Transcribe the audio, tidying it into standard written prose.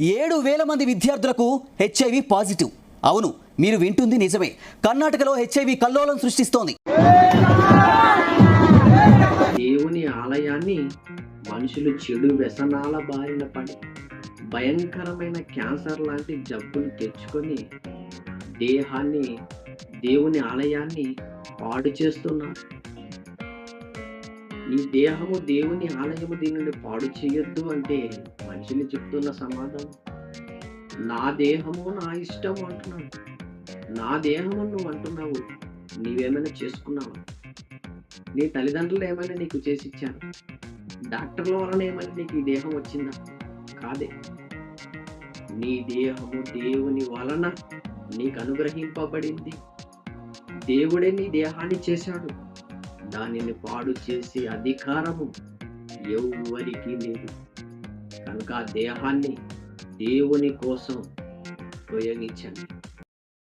7,000 మంది విద్యార్థులకు HIV positive. అవును, మీరు వింటుంది నిజమే. కర్ణాటకలో హెచ్ఐవి కల్లోలం సృష్టిస్తోంది. దేవుని ఆలయాన్ని మనుషులు చెడు వ్యసనాల బారిన పడి భయంకరమైన క్యాన్సర్ లాంటి జబ్బులు తెచ్చుకొని దేహాన్ని, దేవుని ఆలయాన్ని పాడు చేస్తున్నారు. ఈ దేహము దేవుని ఆలయము, దీనిని పాడు చేయొద్దు అంటే మనుషులు చెప్తున్న సమాధానం, నా దేహము నా ఇష్టము అంటున్నాడు. నా దేహము నువ్వు అంటున్నావు, నీవేమైనా చేసుకున్నావా? నీ తల్లిదండ్రులు ఏమైనా నీకు చేసిచ్చారు? డాక్టర్ల వలన ఏమైనా నీకు ఈ దేహం వచ్చిందా? కాదే. నీ దేహము దేవుని వలన నీకు అనుగ్రహింపబడింది. దేవుడే నీ దేహాన్ని చేశాడు. దానిని పాడు చేసే అధికారము ఎవ్వరికీ లేదు. కనుక ఆ దేహాన్ని దేవుని కోసం ఉపయోగించండి.